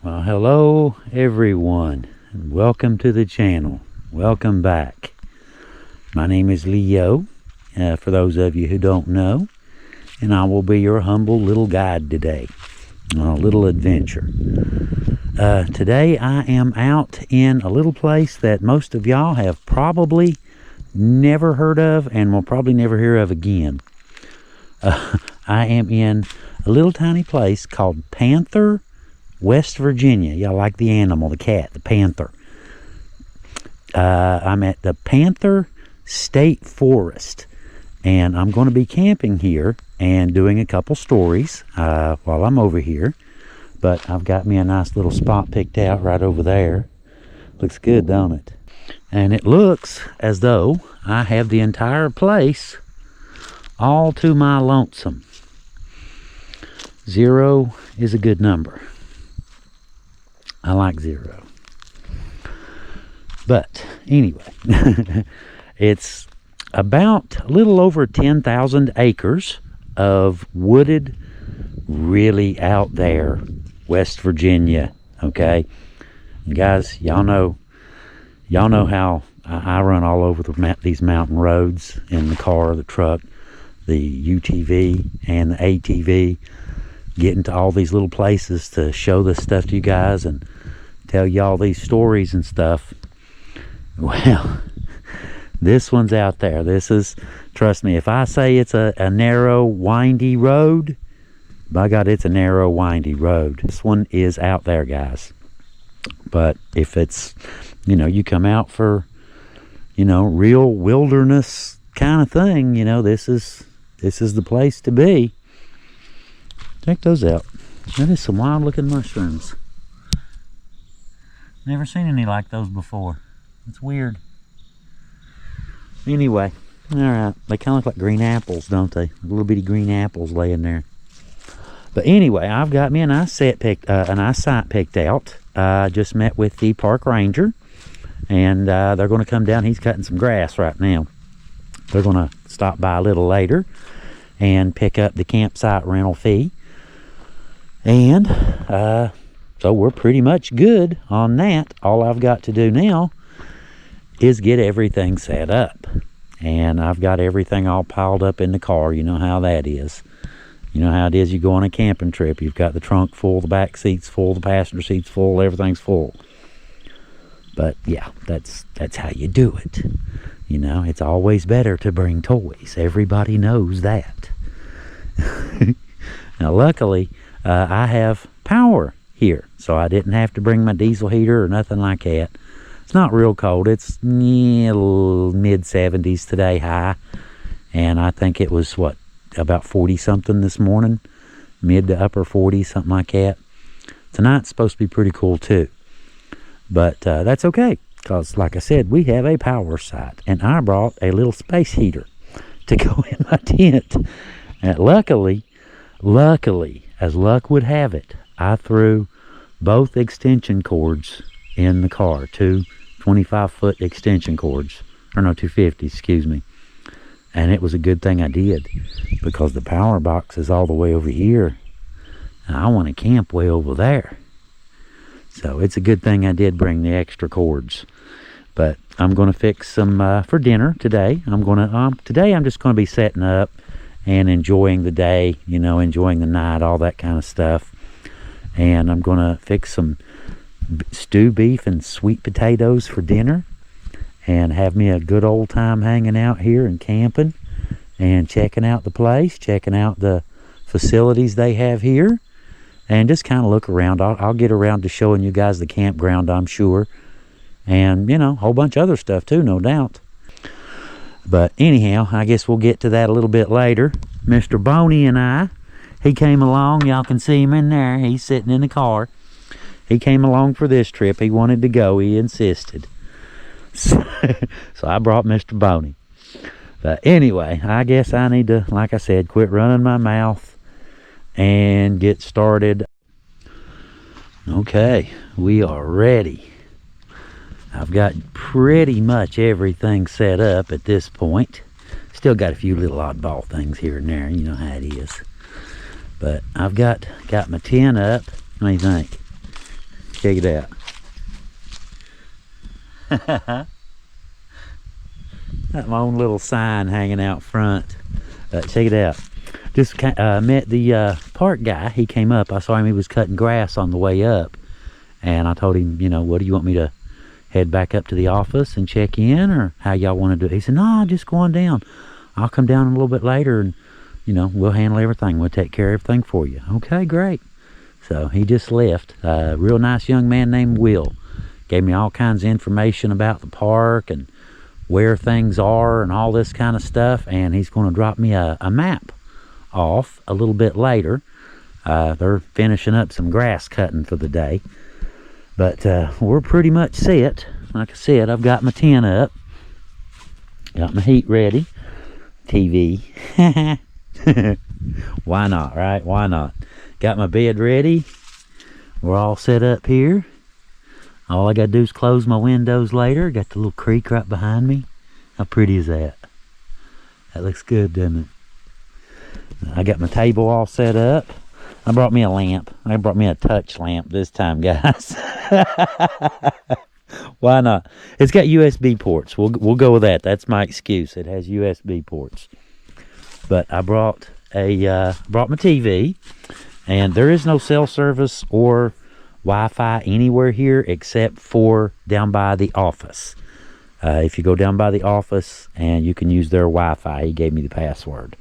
Well, hello everyone, and welcome to the channel. Welcome back. My name is Leo, for those of you who don't know, and I will be your humble little guide today on a little adventure. Today I am out in a little place that most of y'all have probably never heard of and will probably never hear of again. I am in a little tiny place called Panther, West Virginia. Y'all like the animal, the cat, the panther. I'm at the Panther State Forest, and I'm going to be camping here and doing a couple stories while I'm over here. But I've got me a nice little spot picked out right over there. Looks good, don't it? And it looks as though I have the entire place all to my lonesome. 0 is a good number. I like 0. But anyway, it's about a little over 10,000 acres of wooded, really out there, West Virginia. Okay, and guys, y'all know how I run all over these mountain roads in the car, the truck, the UTV, and the ATV, getting to all these little places to show this stuff to you guys and tell y'all these stories and stuff. Well, this one's out there. This is, trust me, if I say it's a narrow, windy road, by God, it's a narrow, windy road. This one is out there, guys. But if it's, you come out for, real wilderness kind of thing, this is the place to be. Check those out. That is some wild looking mushrooms. Never seen any like those before. It's weird. Anyway, alright. They kind of look like green apples, don't they? Little bitty green apples laying there. But anyway, I've got me a nice site picked out. I just met with the park ranger, and they're going to come down. He's cutting some grass right now. They're going to stop by a little later and pick up the campsite rental fee. And so we're pretty much good on that. All I've got to do now is get everything set up. And I've got everything all piled up in the car. You know how that is. You know how it is, you go on a camping trip. You've got the trunk full, the back seats full, the passenger seats full, everything's full. But yeah, that's how you do it. It's always better to bring toys. Everybody knows that. Now luckily, I have power here, so I didn't have to bring my diesel heater or nothing like that. It's not real cold. It's mid-70s today high, and I think it was about 40 something this morning, mid to upper 40s, something like that. Tonight's supposed to be pretty cool too, but that's okay, because like I said, we have a power site, and I brought a little space heater to go in my tent. And luckily, as luck would have it, I threw both extension cords in the car, two 25-foot extension cords, or no, 250, excuse me. And it was a good thing I did, because the power box is all the way over here, and I want to camp way over there. So it's a good thing I did bring the extra cords. But I'm going to fix some for dinner today. Today I'm just going to be setting up and enjoying the day, enjoying the night, all that kind of stuff. And I'm going to fix some stew beef and sweet potatoes for dinner, and have me a good old time hanging out here and camping and checking out the place, checking out the facilities they have here, and just kind of look around. I'll get around to showing you guys the campground, I'm sure, and a whole bunch of other stuff too, no doubt. But anyhow, I guess we'll get to that a little bit later. Mr. Boney and he came along. Y'all can see him in there. He's sitting in the car. He came along for this trip. He wanted to go. He insisted. So I brought Mr. Boney. But anyway, I guess I need to, like I said, quit running my mouth and get started. Okay, we are ready. I've got pretty much everything set up at this point. Still got a few little oddball things here and there. You know how it is. But I've got my tent up. What do you think? Check it out. Got my own little sign hanging out front. Check it out. Just met the park guy. He came up. I saw him. He was cutting grass on the way up. And I told him, you know, what do you want me to head back up to the office and check in, or how y'all want to do it? He said, no, just go on down. I'll come down a little bit later and, you know, we'll handle everything. We'll take care of everything for you. Okay, great. So he just left. A real nice young man named Will. Gave me all kinds of information about the park and where things are and all this kind of stuff. And he's going to drop me a map off a little bit later. They're finishing up some grass cutting for the day. But we're pretty much set. Like I said, I've got my tent up. Got my heat ready. TV. Why not, right? Why not? Got my bed ready. We're all set up here. All I gotta do is close my windows later. Got the little creek right behind me. How pretty is that? That looks good, doesn't it? I got my table all set up. I brought me a lamp. I brought me a touch lamp this time, guys. Why not? It's got USB ports. We'll go with that. That's my excuse. It has USB ports. But I brought my TV, and there is no cell service or Wi-Fi anywhere here except for down by the office. If you go down by the office, and you can use their Wi-Fi. He gave me the password.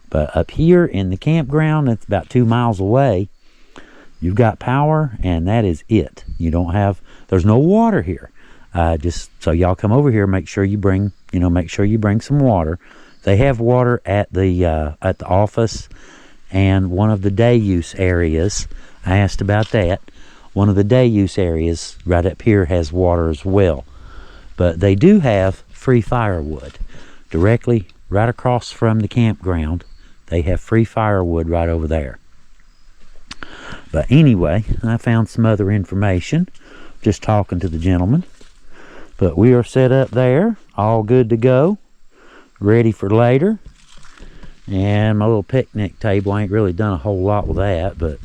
But up here in the campground, it's about 2 miles away. You've got power, and that is it. You don't have, there's no water here. Just so y'all come over here, make sure you bring some water. They have water at the office and one of the day use areas. I asked about that. One of the day use areas right up here has water as well. But they do have free firewood directly right across from the campground. They have free firewood right over there. But anyway, I found some other information just talking to the gentleman. But we are set up there, all good to go, ready for later. And my little picnic table, I ain't really done a whole lot with that, but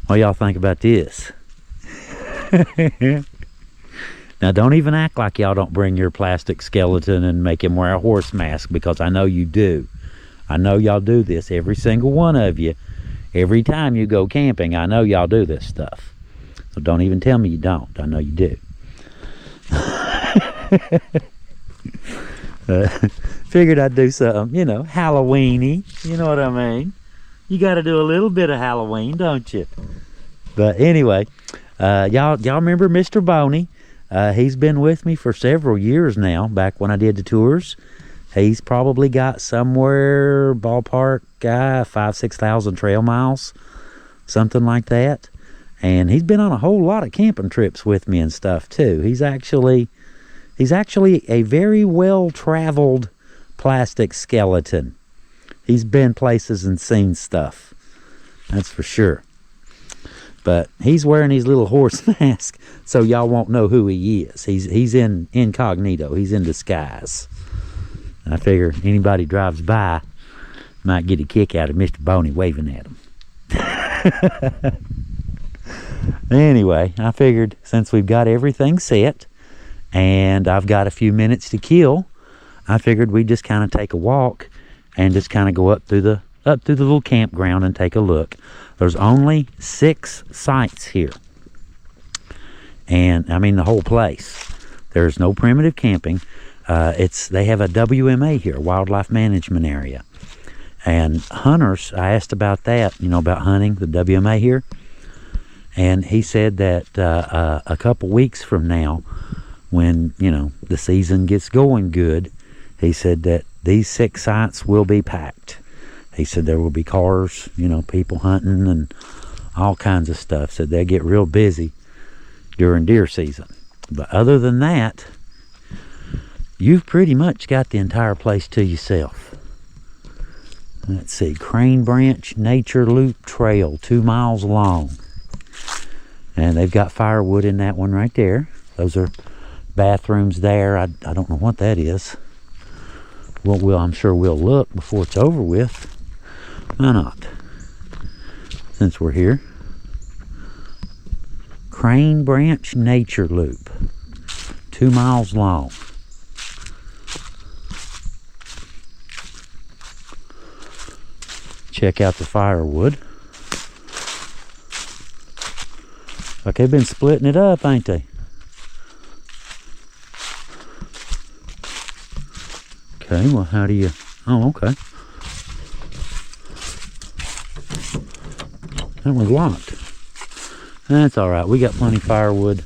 what y'all think about this? Now, don't even act like y'all don't bring your plastic skeleton and make him wear a horse mask, because I know you do. I know y'all do this, every single one of you. Every time you go camping, I know y'all do this stuff. So don't even tell me you don't. I know you do. Figured I'd do something, you know, Halloween-y. You know what I mean? You got to do a little bit of Halloween, don't you? But anyway, y'all remember Mr. Boney? He's been with me for several years now, back when I did the tours. He's probably got somewhere, ballpark, 5,000-6,000 trail miles, something like that. And he's been on a whole lot of camping trips with me and stuff too. He's actually a very well-traveled plastic skeleton. He's been places and seen stuff, that's for sure. But he's wearing his little horse mask, so y'all won't know who he is. He's in incognito. He's in disguise. I figure anybody drives by might get a kick out of Mr. Boney waving at him. Anyway, I figured since we've got everything set and I've got a few minutes to kill, I figured we'd just kind of take a walk and just kind of go up through the little campground and take a look. There's only 6 sites here, and I mean the whole place. There's no primitive camping. They have a WMA here, wildlife management area, and hunters. I asked about that, about hunting, the WMA here, and he said that a couple weeks from now, when the season gets going good, he said that these 6 sites will be packed. He said there will be cars, people hunting and all kinds of stuff. Said they get real busy during deer season. But other than that, you've pretty much got the entire place to yourself. Let's see, Crane Branch Nature Loop Trail, 2 miles long. And they've got firewood in that one right there. Those are bathrooms there. I don't know what that is. Well, I'm sure we'll look before it's over with. Why not? Since we're here. Crane Branch Nature Loop, 2 miles long. Check out the firewood. Like they've been splitting it up, ain't they? Okay, well, how do you... Oh, okay. That was locked. That's all right. We got plenty of firewood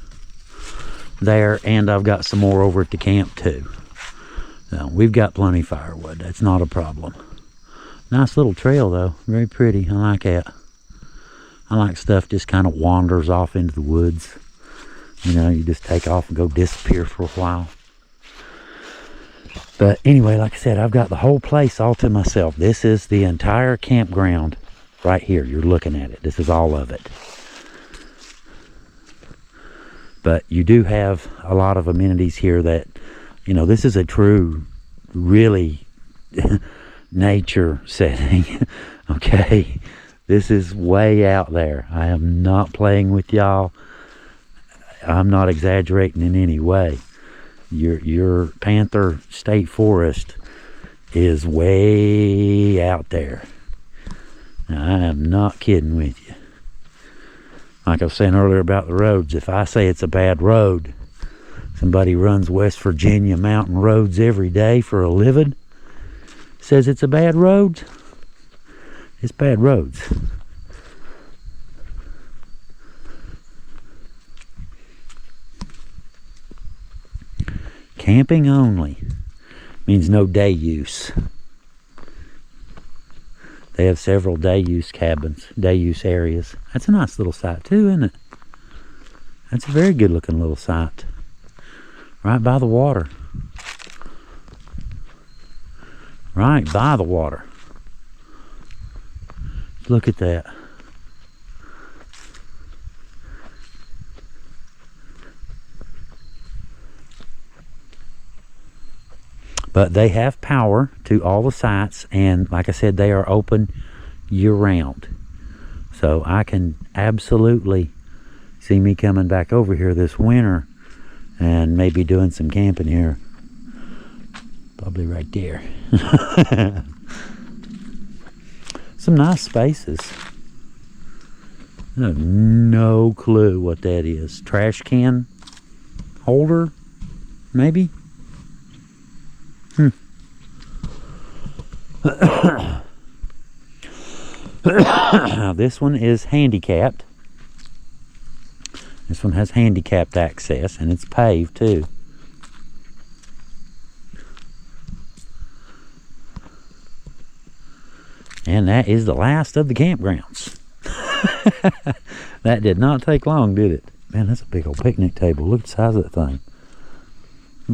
there, and I've got some more over at the camp too. So we've got plenty of firewood. That's not a problem. Nice little trail though. Very pretty. I like that. I like stuff just kind of wanders off into the woods. You know, you just take off and go disappear for a while. But anyway, like I said, I've got the whole place all to myself. This is the entire campground right here. You're looking at it. This is all of it. But you do have a lot of amenities here that, you know, this is a true, really nature setting. Okay. This is way out there. I am not playing with y'all. I'm not exaggerating in any way. Your Panther State Forest is way out there. Now, I am not kidding with you. Like I was saying earlier about the roads, if I say it's a bad road, somebody runs West Virginia mountain roads every day for a living, says it's a bad road, it's bad roads. Camping only means no day use. They have several day use cabins, day use areas. That's a nice little site too, isn't it? That's a very good looking little site. Right by the water. Right by the water. Look at that. But they have power to all the sites, and like I said, they are open year-round. So I can absolutely see me coming back over here this winter and maybe doing some camping here. Probably right there. Some nice spaces. I have no clue what that is. Trash can holder, maybe? This one is handicapped. This one has handicapped access, and it's paved too. And that is the last of the campgrounds. That did not take long, did it? Man, that's a big old picnic table. Look at the size of that thing.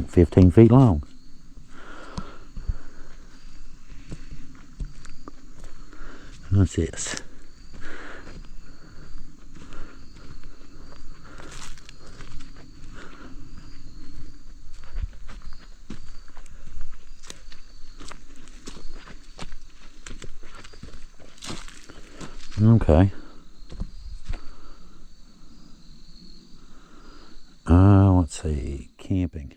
15 feet long. What's this? Okay. Let's see. Camping.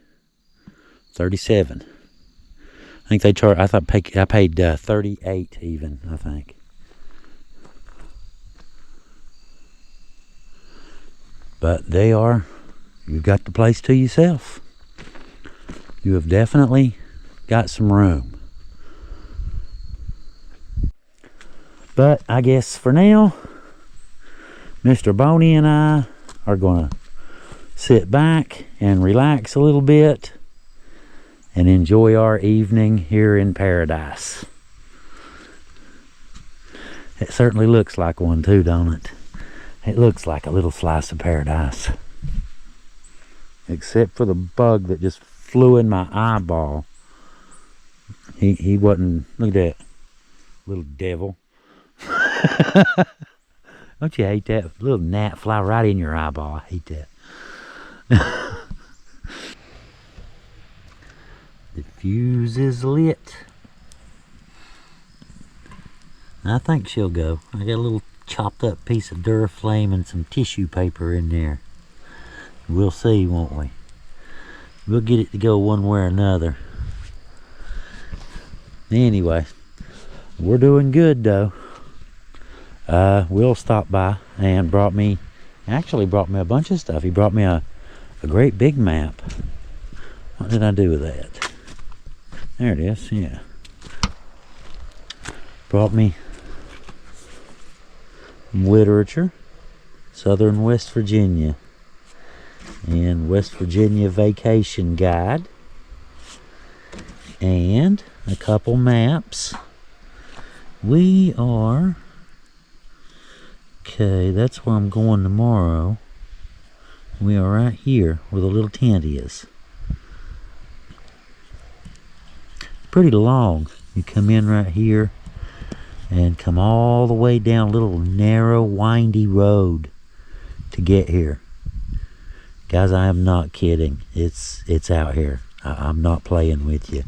37. I think they charge. I paid 38 even. I think. But you've got the place to yourself. You have definitely got some room. But I guess for now, Mr. Boney and I are going to sit back and relax a little bit and enjoy our evening here in paradise. It certainly looks like one too, don't it? It looks like a little slice of paradise. Except for the bug that just flew in my eyeball. He wasn't, look at that little devil. Don't you hate that? Little gnat fly right in your eyeball. I hate that. The fuse is lit. I think she'll go. I got a little chopped up piece of Duraflame and some tissue paper in there. We'll see, won't we? We'll get it to go one way or another. Anyway, we're doing good though. Will stopped by and actually brought me a bunch of stuff. He brought me a great big map. What did I do with that? There it is, yeah. Brought me literature, Southern West Virginia, and West Virginia Vacation Guide, and a couple maps. We are, okay, that's where I'm going tomorrow. We are right here where the little tent is. Pretty long. You come in right here and come all the way down a little narrow, windy road to get here. Guys, I am not kidding. It's out here. I'm not playing with you.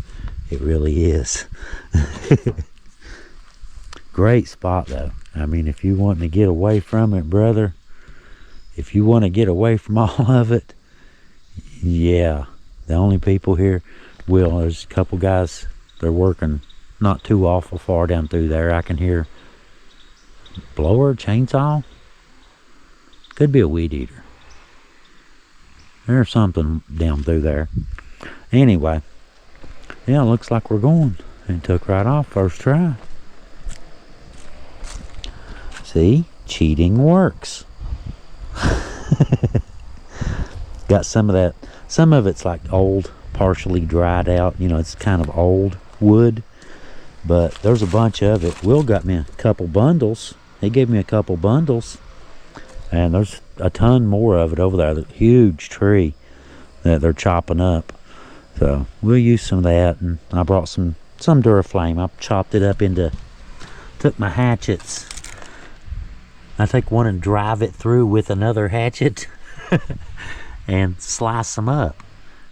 It really is. Great spot though. I mean, if you want to get away from it, brother, if you want to get away from all of it, yeah. The only people here, there's a couple guys, they're working not too awful far down through there. I can hear blower, chainsaw. Could be a weed eater. There's something down through there. Anyway, yeah, looks like we're going. It took right off first try. See, cheating works. Got some of that. Some of it's like old, partially dried out. You know, it's kind of old wood. But there's a bunch of it. Will got me a couple bundles. He gave me a couple bundles. And there's a ton more of it over there. The huge tree that they're chopping up. So we'll use some of that. And I brought some Duraflame. I chopped it up took my hatchets. I take one and drive it through with another hatchet. And slice them up.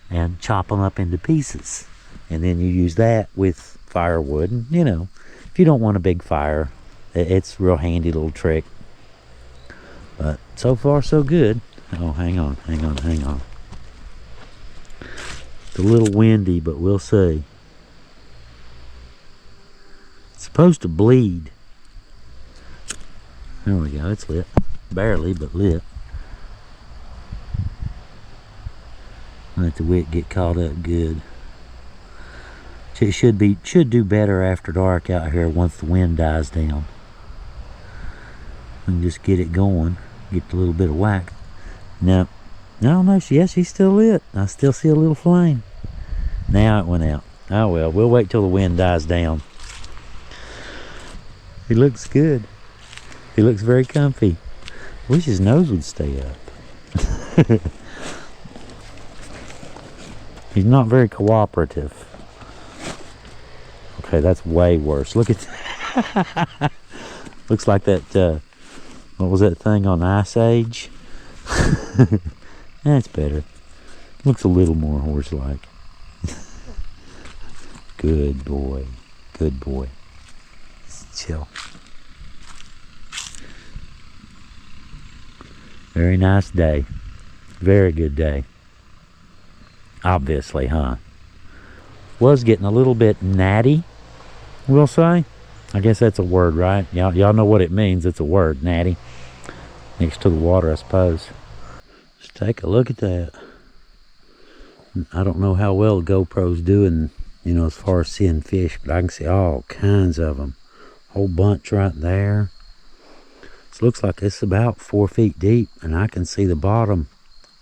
And chop them up into pieces. And then you use that with firewood. And, you know, if you don't want a big fire, it's a real handy little trick. But so far so good. Oh, hang on. It's a little windy, but we'll see. It's supposed to bleed. There we go, it's lit. Barely, but lit. Let the wick get caught up good. It should do better after dark out here once the wind dies down. And just get it going, get a little bit of whack. Now, no, she's still lit. I still see a little flame. Now it went out. Oh well, we'll wait till the wind dies down. He looks good. He looks very comfy. Wish his nose would stay up. He's not very cooperative. Okay, that's way worse. Look at that. Looks like that, what was that thing on Ice Age? That's better. Looks a little more horse-like. Good boy. Good boy. Just chill. Very nice day. Very good day. Obviously, huh? Was getting a little bit natty, we'll say. I guess that's a word, right? Y'all know what it means. It's a word, natty. Next to the water, I suppose. Just take a look at that. I don't know how well GoPro's doing, you know, as far as seeing fish, but I can see all kinds of them. Whole bunch right there. This looks like it's about 4 feet deep, and I can see the bottom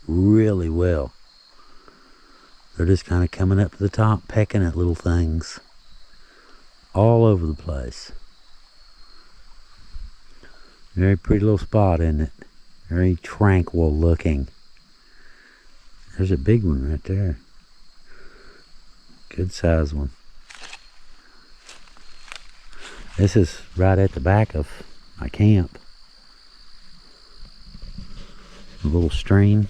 really well. They're just kind of coming up to the top, pecking at little things. All over the place. Very pretty little spot, isn't it? Very tranquil looking. There's a big one right there. Good size one. This is right at the back of my camp. A little stream.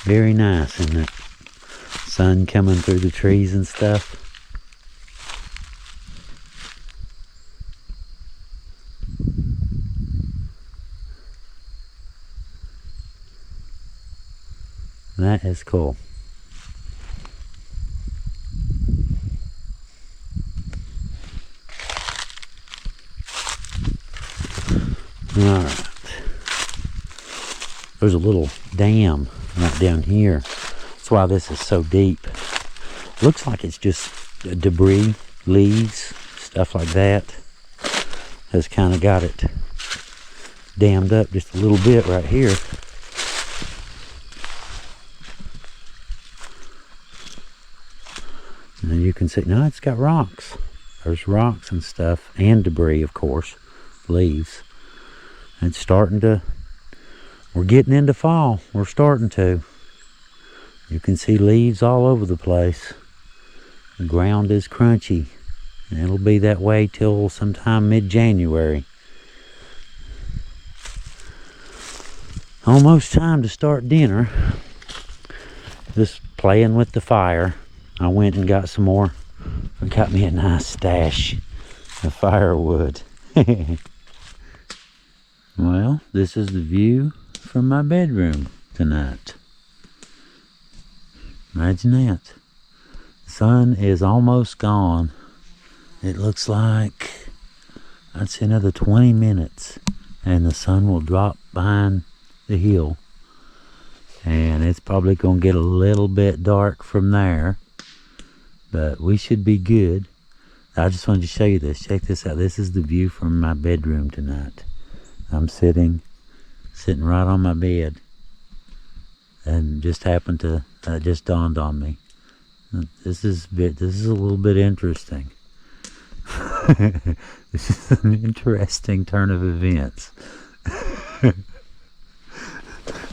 Very nice, isn't it? Sun coming through the trees and stuff. That is cool. Alright. There's a little dam right down here. That's why this is so deep. Looks like it's just debris, leaves, stuff like that. Has kind of got it dammed up just a little bit right here. And you can see, no, it's got rocks. There's rocks and stuff, and debris, of course, leaves. It's starting to, we're getting into fall. We're starting to. You can see leaves all over the place. The ground is crunchy. And it'll be that way till sometime mid-January. Almost time to start dinner. Just playing with the fire. I went and got some more. I got me a nice stash of firewood. Well, this is the view from my bedroom tonight. Imagine that. The sun is almost gone. It looks like, I'd say another 20 minutes and the sun will drop behind the hill. And it's probably going to get a little bit dark from there. But we should be good. I just wanted to show you this. Check this out. This is the view from my bedroom tonight. I'm sitting right on my bed. And just happened to, just dawned on me. This is a little bit interesting. This is an interesting turn of events.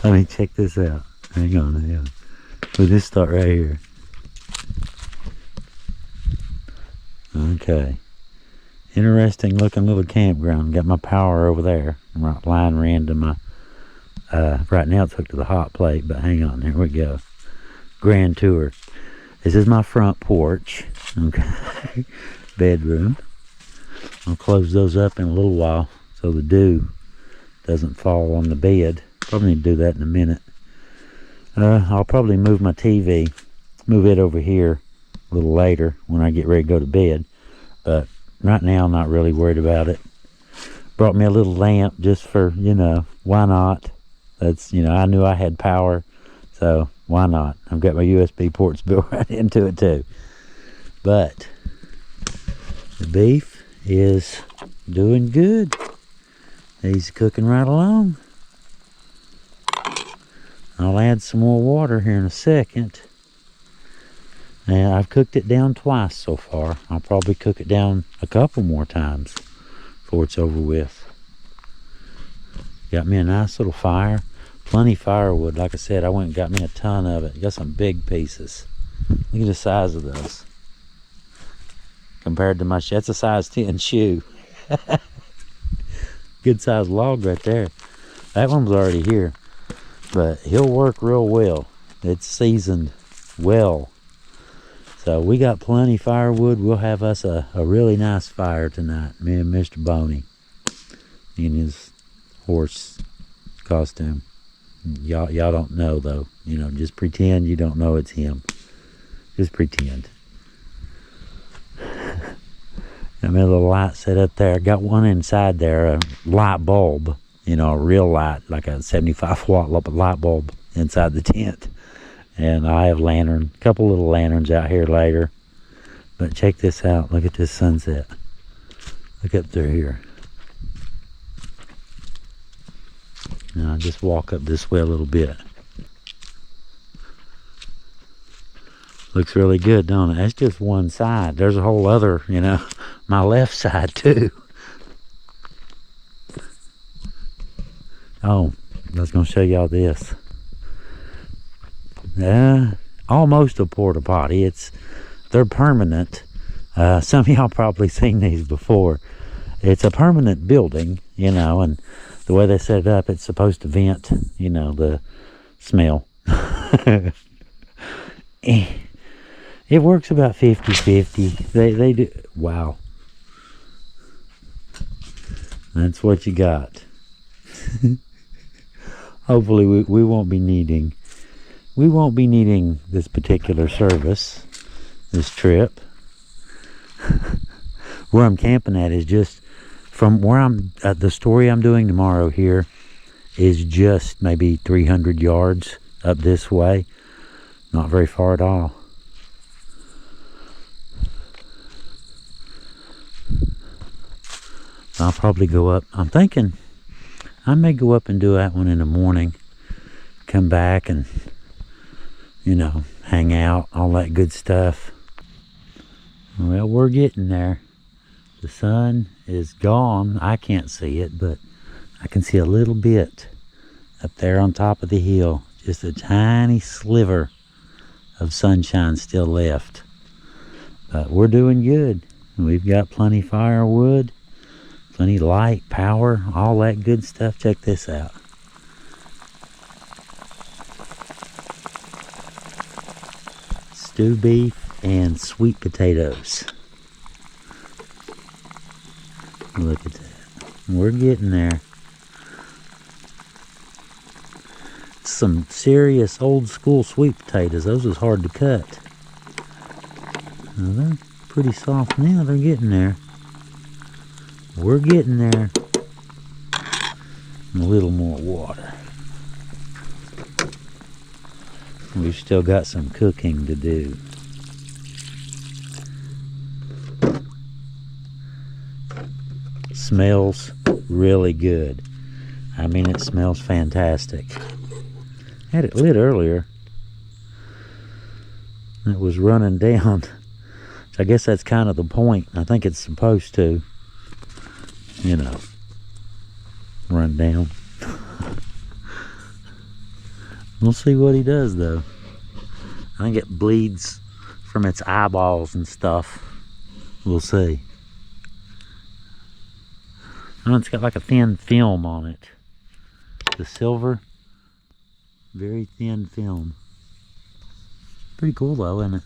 Let me check this out. Hang on. We'll just start right here. Okay. Interesting looking little campground. Got my power over there. Line ran to my, right now it's hooked to the hot plate, but hang on, here we go. Grand tour. This is my front porch. Okay. Bedroom. I'll close those up in a little while so the dew doesn't fall on the bed. Probably need to do that in a minute. I'll probably move my TV, move it over here a little later when I get ready to go to bed. But right now I'm not really worried about it. Brought me a little lamp just for, why not? That's, I knew I had power, so why not? I've got my USB ports built right into it too. But the beef is doing good. He's cooking right along. I'll add some more water here in a second. And I've cooked it down twice so far. I'll probably cook it down a couple more times before it's over with. Got me a nice little fire. Plenty firewood. Like I said, I went and got me a ton of it. Got some big pieces. Look at the size of those. Compared to my shoe. That's a size 10 shoe. Good size log right there. That one was already here. But he'll work real well. It's seasoned well. So we got plenty firewood. We'll have us a really nice fire tonight. Me and Mr. Boney in his horse costume. Y'all don't know though. Just pretend you don't know it's him. Just pretend. Got me a little light set up there. Got one inside there, a light bulb. A real light, like a 75 watt light bulb inside the tent. And I have a couple little lanterns out here later. But check this out. Look at this sunset. Look up through here. Now I'll just walk up this way a little bit. Looks really good, don't it? That's just one side. There's a whole other, my left side too. Oh, I was going to show y'all this. Almost a porta potty. They're permanent. Some of y'all probably seen these before. It's a permanent building, and the way they set it up, it's supposed to vent, the smell. It works about 50-50. They do. Wow. That's what you got. Hopefully we won't be needing we won't be needing this particular service this trip. Where I'm camping at is just from where I'm the story I'm doing tomorrow here is just maybe 300 yards up this way. Not very far at all. I'll probably go up. I'm thinking I may go up and do that one in the morning. Come back and, you know, hang out, all that good stuff. Well, we're getting there. The sun is gone. I can't see it, but I can see a little bit up there on top of the hill. Just a tiny sliver of sunshine still left. But we're doing good. We've got plenty firewood, plenty light, power, all that good stuff. Check this out. Stew beef and sweet potatoes. Look at that. We're getting there. Some serious old school sweet potatoes. Those was hard to cut. Well, they're pretty soft now. They're getting there. We're getting there. And a little more water. We've still got some cooking to do. Smells really good. I mean, it smells fantastic. Had it lit earlier. It was running down. So I guess that's kind of the point. I think it's supposed to, you know, run down. We'll see what he does, though. I think it bleeds from its eyeballs and stuff. We'll see. Oh, it's got like a thin film on it. The silver, very thin film. Pretty cool though, isn't it?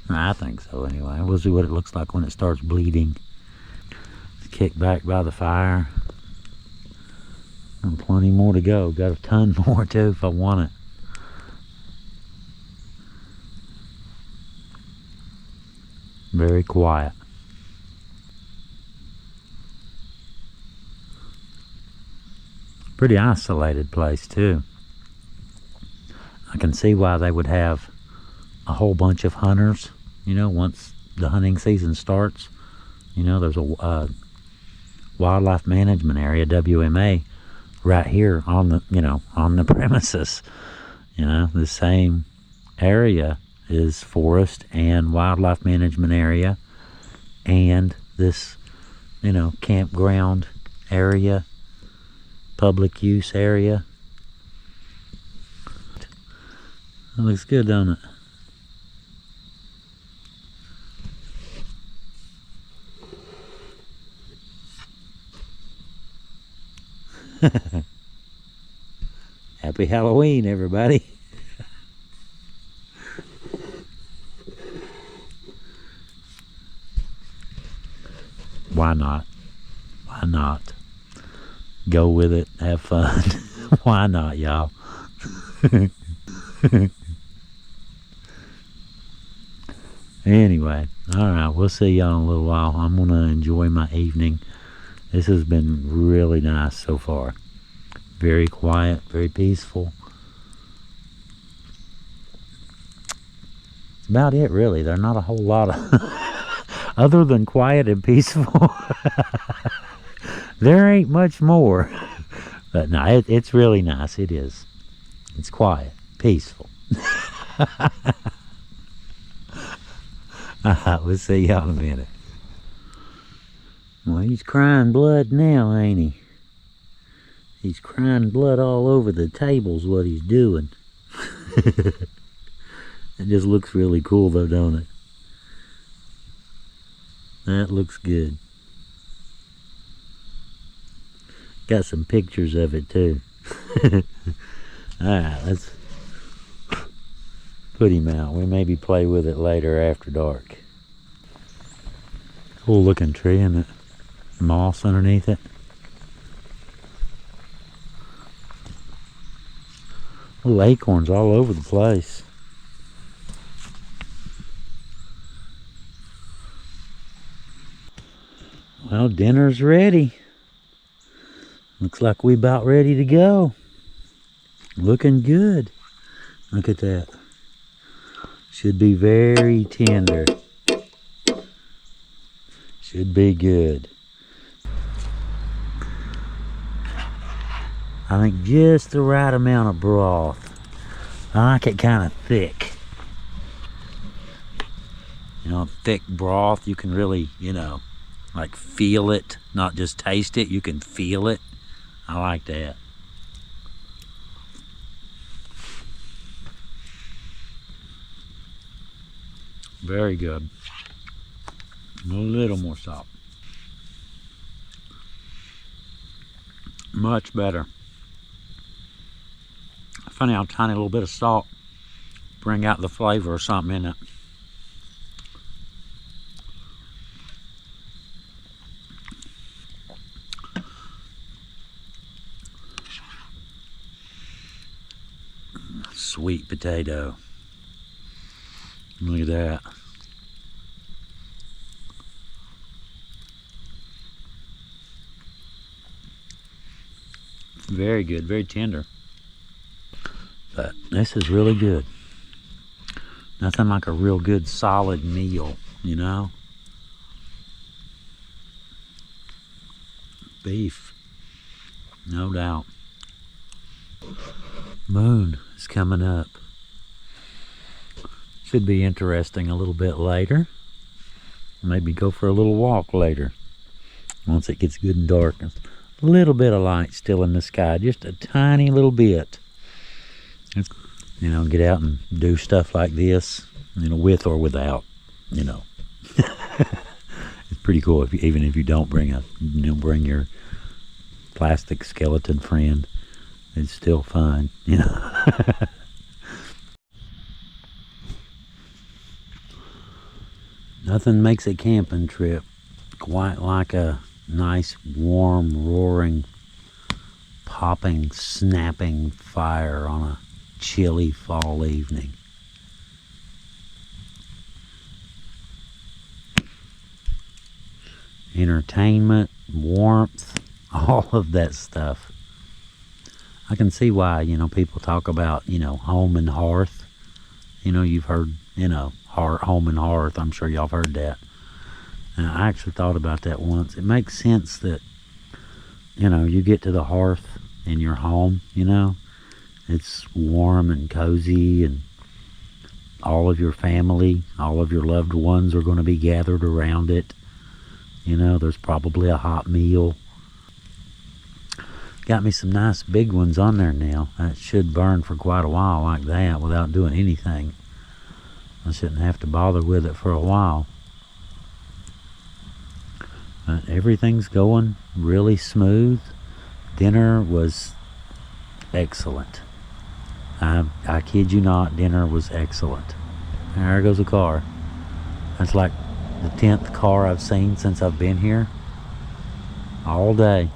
I think so anyway. We'll see what it looks like when it starts bleeding. It's kicked back by the fire. And plenty more to go. Got a ton more too if I want it. Very quiet. Pretty isolated place too. I can see why they would have a whole bunch of hunters, you know, once the hunting season starts. You know, there's a wildlife management area, WMA, right here on the, you know, on the premises. You know, the same area is forest and wildlife management area, and this, you know, campground area, public use area. That looks good, don't it? Happy Halloween, everybody. Why not? Why not? Go with it, have fun. Why not, y'all? Anyway, alright, we'll see y'all in a little while. I'm going to enjoy my evening. This has been really nice so far. Very quiet, very peaceful. That's about it, really. There's not a whole lot of... other than quiet and peaceful. There ain't much more. But no, it's really nice. It is. It's quiet, peaceful. We'll see y'all in a minute. Well, he's crying blood now, ain't he? He's crying blood all over the tables, what he's doing. It just looks really cool though, don't it? That looks good. Got some pictures of it too. Alright, let's put him out. We maybe play with it later after dark. Cool looking tree, and the moss underneath it. Little acorns all over the place. Well, dinner's ready. Looks like we about ready to go. Looking good. Look at that. Should be very tender. Should be good. I think just the right amount of broth. I like it kind of thick. You know, thick broth, you can really, you know, like feel it, not just taste it, you can feel it. I like that. Very good. A little more salt. Much better. Funny how a tiny little bit of salt bring out the flavor or something in it. Sweet potato. Look at that. Very good, very tender. But this is really good. Nothing like a real good solid meal, you know? Beef, no doubt. Moon is coming up. Should be interesting a little bit later. Maybe go for a little walk later once it gets good and dark. A little bit of light still in the sky, just a tiny little bit. You know, get out and do stuff like this, you know, with or without, you know. It's pretty cool if you, even if you don't bring a, you know, bring your plastic skeleton friend. It's still fun, you know. Nothing makes a camping trip quite like a nice, warm, roaring, popping, snapping fire on a chilly fall evening. Entertainment, warmth, all of that stuff. I can see why, you know, people talk about, you know, home and hearth. You know, you've heard, you know, home and hearth. I'm sure y'all have heard that. And I actually thought about that once. It makes sense that, you know, you get to the hearth in your home, you know, it's warm and cozy, and all of your family, all of your loved ones are going to be gathered around it. You know, there's probably a hot meal. Got me some nice big ones on there now. That should burn for quite a while like that without doing anything. I shouldn't have to bother with it for a while. But everything's going really smooth. Dinner was excellent. I kid you not, dinner was excellent. There goes a car. That's like the 10th car I've seen since I've been here. All day.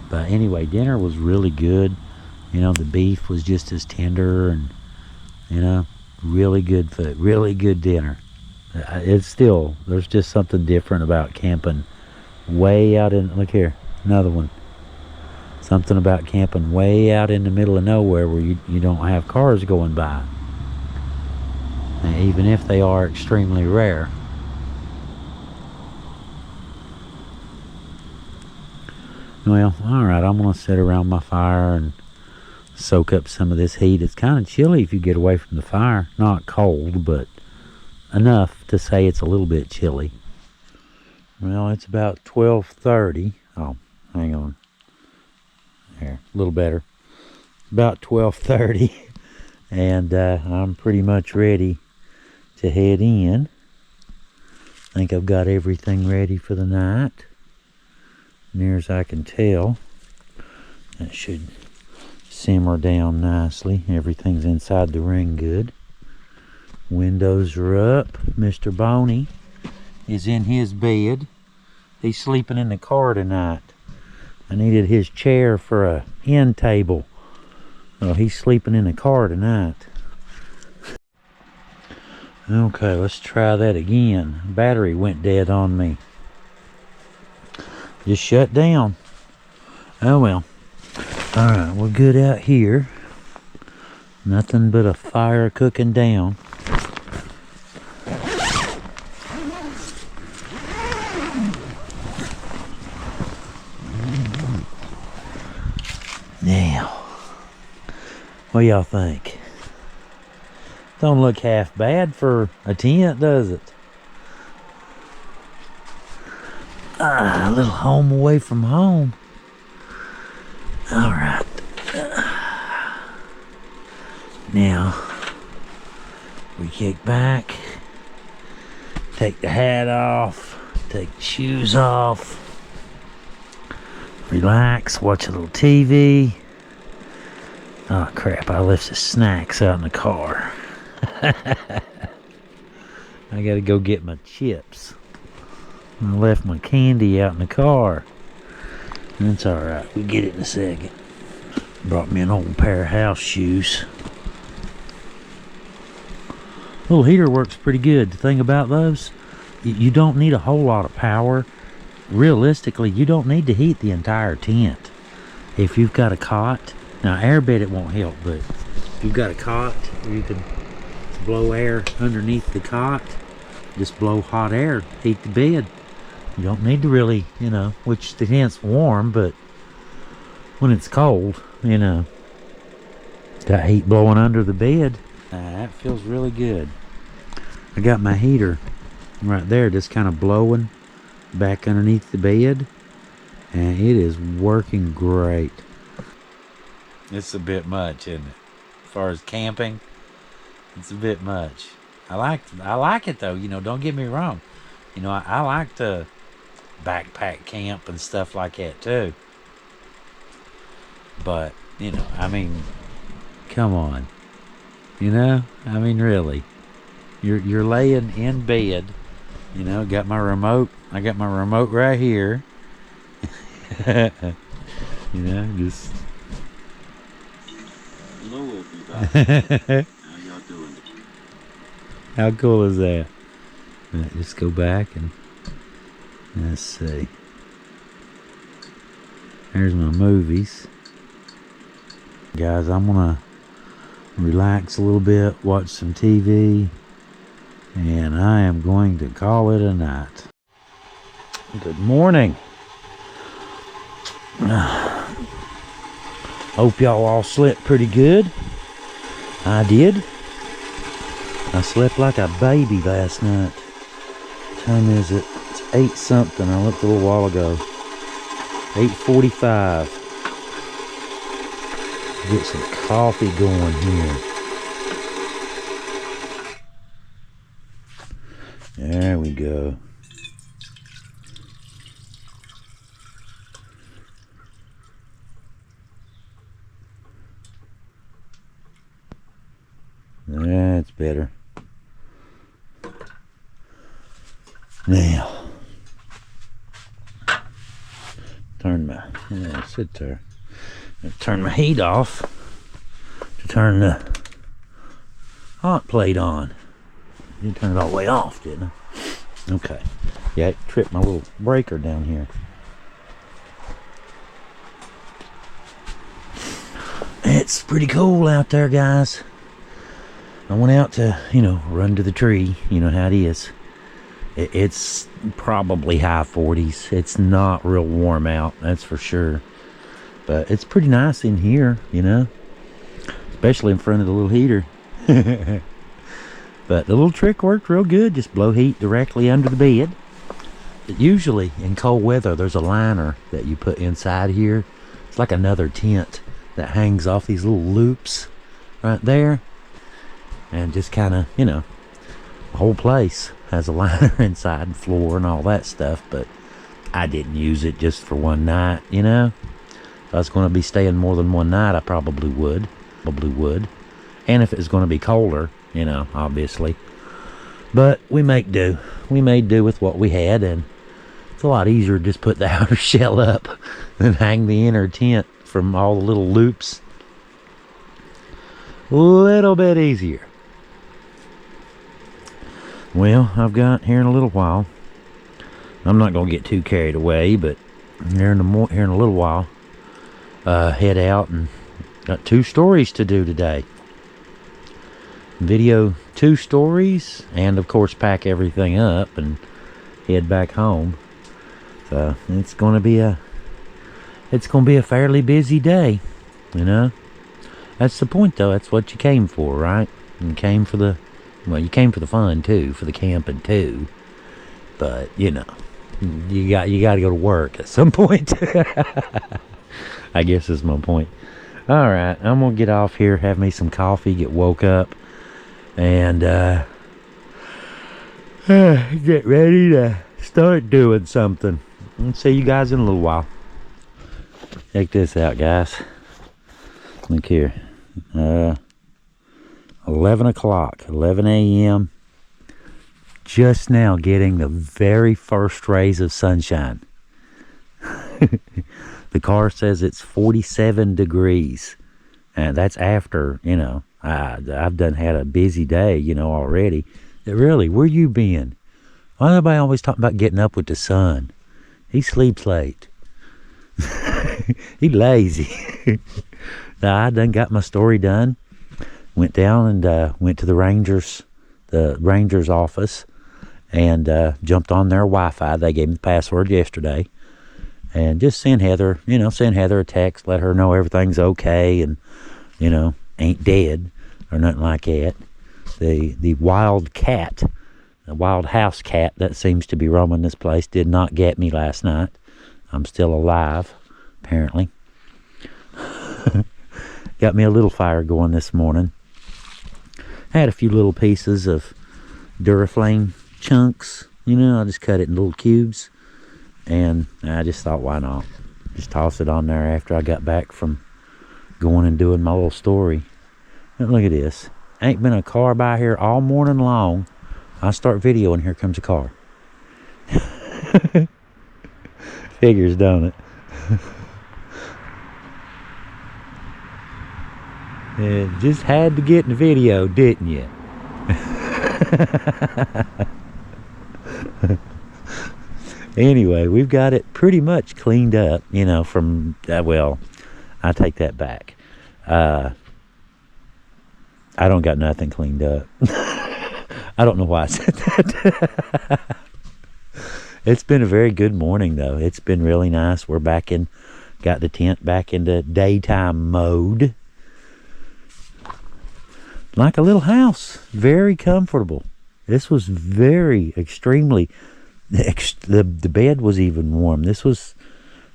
But anyway, dinner was really good. You know, the beef was just as tender, and, you know, really good food, really good dinner. It's still, there's just something different about camping way out in, look here, another one. Something about camping way out in the middle of nowhere where you don't have cars going by. And even if they are extremely rare. Well, alright, I'm going to sit around my fire and soak up some of this heat. It's kind of chilly if you get away from the fire. Not cold, but enough to say it's a little bit chilly. Well, it's about 12:30. Oh, hang on. There, a little better. About 12:30, and I'm pretty much ready to head in. I think I've got everything ready for the night. Near as I can tell, that should simmer down nicely. Everything's inside the ring good. Windows are up. Mr. Boney is in his bed. He's sleeping in the car tonight. I needed his chair for a end table. Oh, he's sleeping in the car tonight. Okay, let's try that again. Battery went dead on me. Just shut down. Oh well. Alright, we're good out here. Nothing but a fire cooking down. Now, what y'all think? Don't look half bad for a tent, does it? A little home away from home. All right. Now, we kick back, take the hat off, take the shoes off, relax, watch a little TV. Oh crap, I left the snacks out in the car. I gotta go get my chips. I left my candy out in the car. That's alright, we'll get it in a second. Brought me an old pair of house shoes. Little heater works pretty good. The thing about those, you don't need a whole lot of power. Realistically, you don't need to heat the entire tent. If you've got a cot, now airbed it won't help, but if you've got a cot, you can blow air underneath the cot, just blow hot air, heat the bed. You don't need to really, you know, which the tent's warm, but when it's cold, you know, got heat blowing under the bed. That feels really good. I got my heater right there just kind of blowing back underneath the bed, and it is working great. It's a bit much, isn't it? As far as camping, it's a bit much. I like it though, you know, don't get me wrong. You know, I like to backpack camp and stuff like that too. But, you know, I mean, come on. You know, I mean, really. You're laying in bed, you know, got my remote. I got my remote right here. You know, just Hello everybody. How y'all doing? How cool is that? Let's go back and let's see. There's my movies. Guys, I'm gonna relax a little bit, watch some TV, and I am going to call it a night. Good morning. Hope y'all all slept pretty good. I did. I slept like a baby last night. What time is it? It's 8 something. I looked a little while ago. 8:45. Get some coffee going here. There we go. That's better. Now, sit there. Turn my heat off to turn the hot plate on. You turned it all the way off, didn't I? Okay. Yeah, I tripped my little breaker down here. It's pretty cool out there, guys. I went out to, you know, run to the tree. You know how it is. It's probably high 40s. It's not real warm out, that's for sure. But it's pretty nice in here, you know. Especially in front of the little heater. But the little trick worked real good. Just blow heat directly under the bed. But usually in cold weather, there's a liner that you put inside here. It's like another tent that hangs off these little loops right there. And just kind of, you know, the whole place has a liner inside and floor and all that stuff. But I didn't use it just for one night, you know. If I was going to be staying more than one night, I probably would. And if it was going to be colder, you know, obviously. But we make do. We made do with what we had, and it's a lot easier to just put the outer shell up than hang the inner tent from all the little loops. little bit easier. Well, I've got here in a little while. I'm not gonna get too carried away, but here in a little while, head out and got 2 stories to do today. Video 2 stories, and of course pack everything up and head back home. So it's gonna be a fairly busy day, you know. That's the point, though. That's what you came for, right? You came for the fun too, for the camping too. But you know, you got to go to work at some point. I guess is my point. All right, I'm gonna get off here, have me some coffee, get woke up, and get ready to start doing something. I'll see you guys in a little while. Check this out, guys. Look here. 11 o'clock, 11 a.m. Just now getting the very first rays of sunshine. The car says it's 47 degrees. And that's after, you know, I've done had a busy day, you know, already. Really, where you been? Why everybody always talking about getting up with the sun? He sleeps late. He lazy. I done got my story done. Went down and went to the Rangers office, and jumped on their Wi-Fi. They gave me the password yesterday, and just send Heather a text, let her know everything's okay, and you know, ain't dead or nothing like that. The wild cat, the wild house cat that seems to be roaming this place, did not get me last night. I'm still alive, apparently. Got me a little fire going this morning. Had a few little pieces of Duraflame chunks. You know, I just cut it in little cubes. And I just thought, why not? Just toss it on there after I got back from going and doing my little story. But look at this. Ain't been a car by here all morning long. I start videoing, here comes a car. Figures, don't it? It just had to get in the video, didn't you? Anyway, we've got it pretty much cleaned up, you know, from, well, I take that back. I don't got nothing cleaned up. I don't know why I said that. It's been a very good morning, though. It's been really nice. We're got the tent back into daytime mode. Like a little house. Very comfortable. This was extremely, the bed was even warm. This was,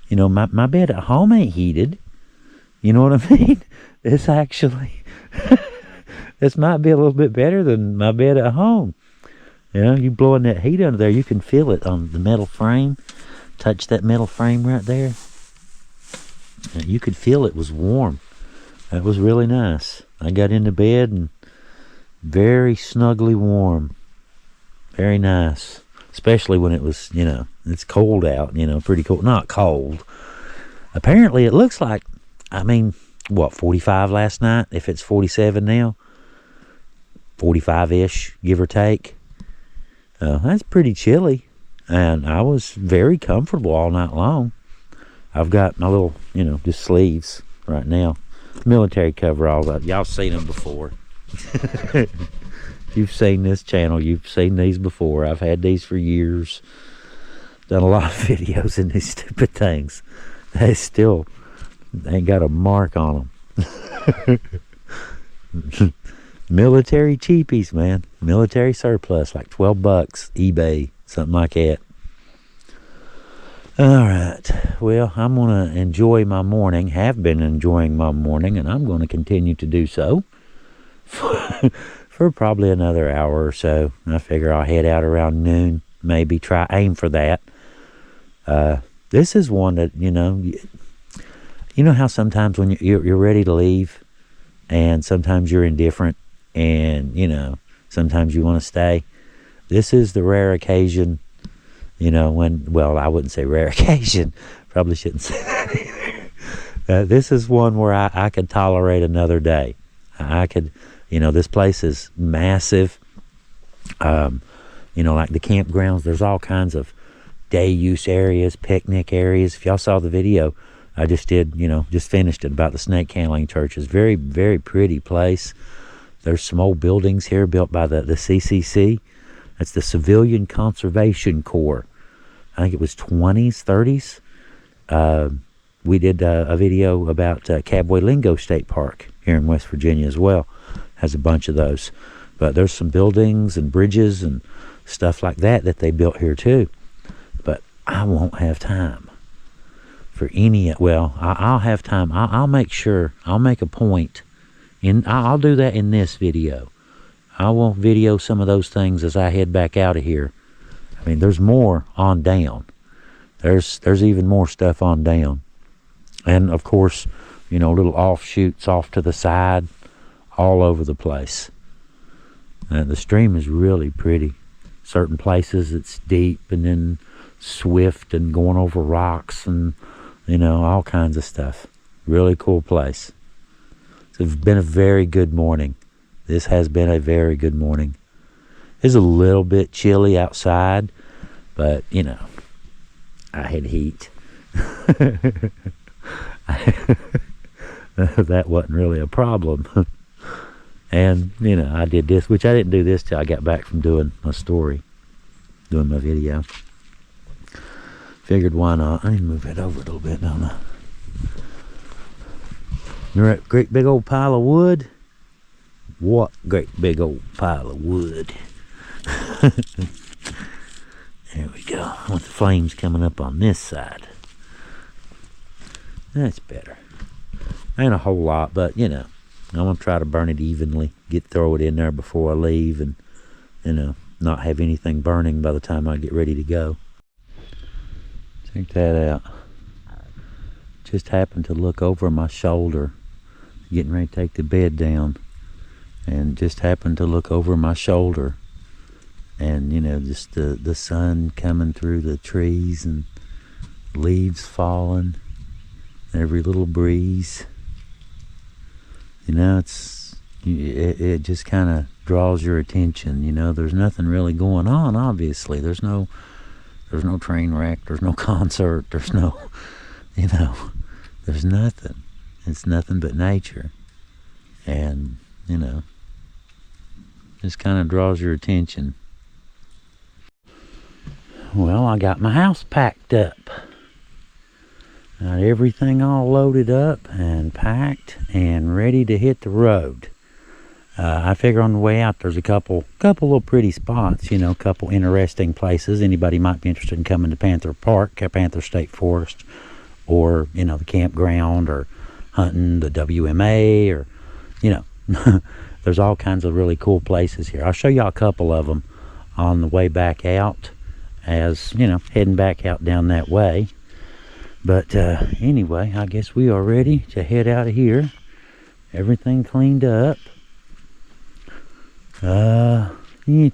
you know, my bed at home ain't heated. You know what I mean? This actually, this might be a little bit better than my bed at home. You know, you blowing that heat under there, you can feel it on the metal frame. Touch that metal frame right there. And you could feel it was warm. That was really nice. I got into bed and very snugly warm. Very nice. Especially when it was, you know, it's cold out, you know, pretty cold. Not cold. Apparently it looks like, I mean, what, 45 last night? If it's 47 now? 45-ish, give or take. That's pretty chilly. And I was very comfortable all night long. I've got my little, you know, just sleeves right now. Military coveralls. Y'all seen them before. You've seen this channel. You've seen these before. I've had these for years. Done a lot of videos in these stupid things. They still ain't got a mark on them. Military cheapies, man. Military surplus, like $12, eBay, something like that. All right. Well, I'm going to enjoy my morning. Have been enjoying my morning, and I'm going to continue to do so for probably another hour or so. I figure I'll head out around noon, maybe aim for that. This is one that, you know how sometimes when you're ready to leave, and sometimes you're indifferent, and, you know, sometimes you want to stay. This is the rare occasion, you know, well, I wouldn't say rare occasion. Probably shouldn't say that either. This is one where I could tolerate another day. I could, this place is massive. Like the campgrounds, there's all kinds of day use areas, picnic areas. If y'all saw the video I just did, just finished it about the snake handling churches. Very, very pretty place. There's some old buildings here built by the CCC. That's the Civilian Conservation Corps. I think it was 20s, 30s. We did a video about Cowboy Lingo State Park here in West Virginia as well. Has a bunch of those. But there's some buildings and bridges and stuff like that they built here too. But I won't have time for any. Well, I'll have time. I'll make sure. I'll make a point. I'll do that in this video. I will video some of those things as I head back out of here. I mean, there's more on down. There's even more stuff on down. And of course, little offshoots off to the side, all over the place. And the stream is really pretty. Certain places it's deep and then swift and going over rocks and, all kinds of stuff. Really cool place. It's been a very good morning. This has been a very good morning. It's a little bit chilly outside, but, I had heat. That wasn't really a problem. And, I did this, which I didn't do this till I got back from doing my story, doing my video. Figured why not. I need to move it over a little bit, don't I? Remember that great big old pile of wood? What great big old pile of wood. There we go. With the flames coming up on this side. That's better. Ain't a whole lot, but I'm gonna try to burn it evenly. Throw it in there before I leave, and not have anything burning by the time I get ready to go. Check that out. Just happened to look over my shoulder, getting ready to take the bed down, and just happened to look over my shoulder, and just the sun coming through the trees and leaves falling, every little breeze. It just kind of draws your attention. There's nothing really going on, obviously. There's no train wreck, there's no concert, there's no, there's nothing. It's nothing but nature. And, just kind of draws your attention. Well, I got my house packed up. Got everything all loaded up and packed and ready to hit the road. I figure on the way out there's a couple little pretty spots, couple interesting places. Anybody might be interested in coming to Panther Park, Panther State Forest, or, the campground, or hunting the WMA, or, there's all kinds of really cool places here. I'll show y'all a couple of them on the way back out, as, heading back out down that way. But anyway, I guess we are ready to head out of here. Everything cleaned up. A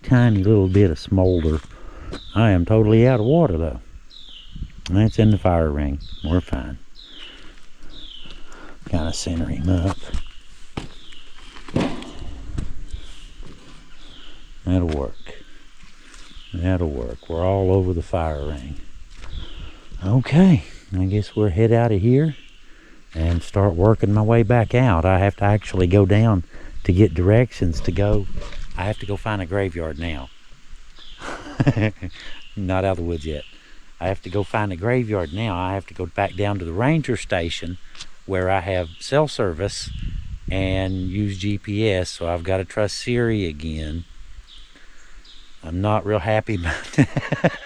tiny little bit of smolder. I am totally out of water though. That's in the fire ring. We're fine. Kind of center him up. That'll work. That'll work. We're all over the fire ring. Okay. I guess we'll head out of here and start working my way back out. I have to actually go down to get directions to go. I have to go find a graveyard now. Not out of the woods yet. I have to go find a graveyard now. I have to go back down to the ranger station where I have cell service and use GPS. So I've got to trust Siri again. I'm not real happy about that.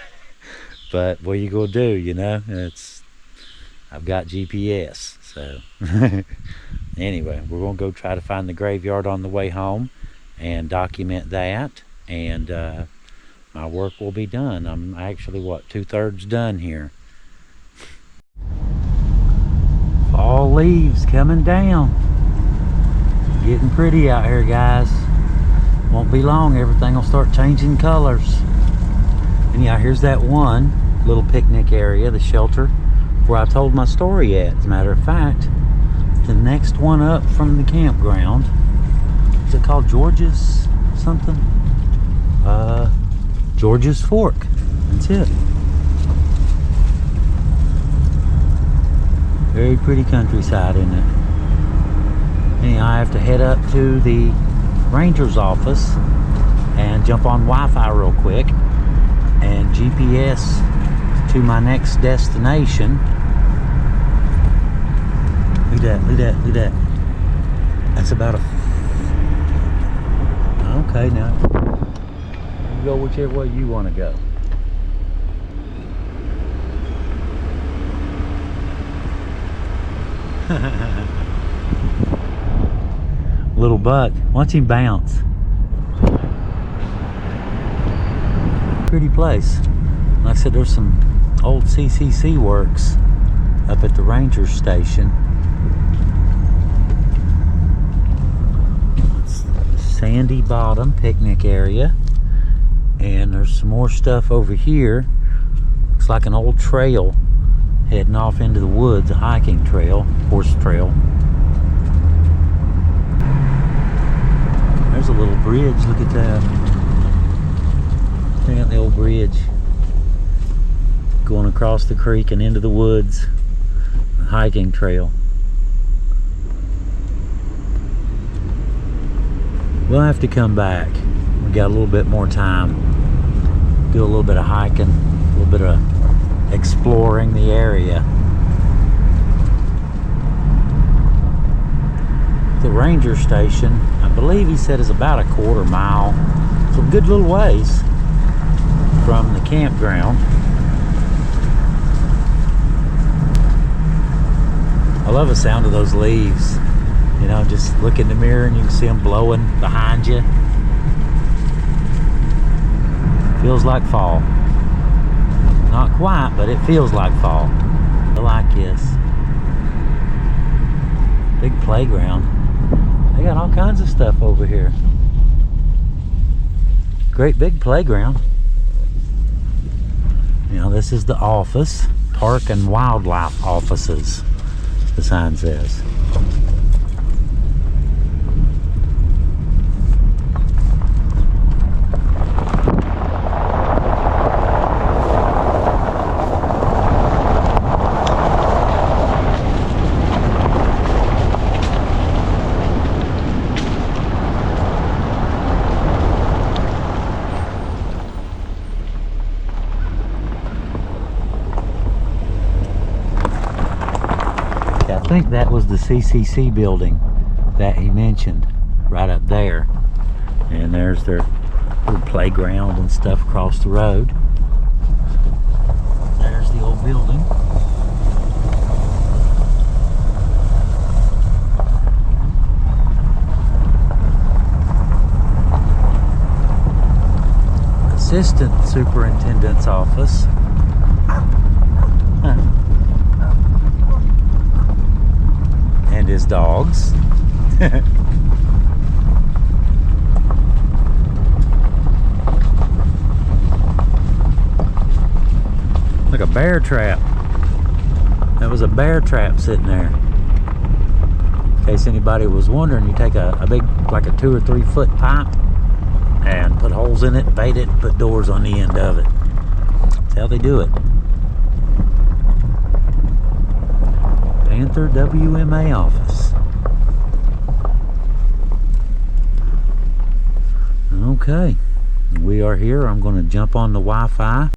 But what are you gonna do, I've got GPS, so anyway, we're gonna go try to find the graveyard on the way home and document that, and my work will be done. I'm actually 2/3 done here. Fall leaves coming down. Getting pretty out here, guys. Won't be long, everything will start changing colors. And yeah, here's that one little picnic area, the shelter, where I told my story at. As a matter of fact, the next one up from the campground What's it called? George's something? George's Fork. That's it. Very pretty countryside, isn't it? Anyhow, I have to head up to the ranger's office and jump on Wi-Fi real quick and GPS to my next destination. Look at that, look at that, look at that. That's about a... Okay, now you go whichever way you want to go. Little buck, watch him bounce. Pretty place. Like I said, there's some old CCC works up at the ranger station. It's sandy bottom picnic area, and there's some more stuff over here. Looks like an old trail heading off into the woods, a hiking trail, horse trail. There's a little bridge, look at that. Check out the old bridge. Going across the creek and into the woods. A hiking trail. We'll have to come back. We got a little bit more time. Do a little bit of hiking, a little bit of exploring the area. The ranger station, I believe he said, is about a quarter mile. So a good little ways from the campground. I love the sound of those leaves. You know, just look in the mirror and you can see them blowing behind you. Feels like fall. Not quite, but it feels like fall. I like this. Big playground. They got all kinds of stuff over here. Great big playground. You know, this is the office. Park and Wildlife Offices, the sign says. I think that was the CCC building that he mentioned right up there. And there's their little playground and stuff across the road. There's the old building. Assistant Superintendent's office. And his dogs. Like a bear trap. That was a bear trap sitting there. In case anybody was wondering, you take a big, like a 2 or 3 foot pipe and put holes in it, bait it, put doors on the end of it. That's how they do it. Panther WMA office. Okay, we are here. I'm going to jump on the Wi-Fi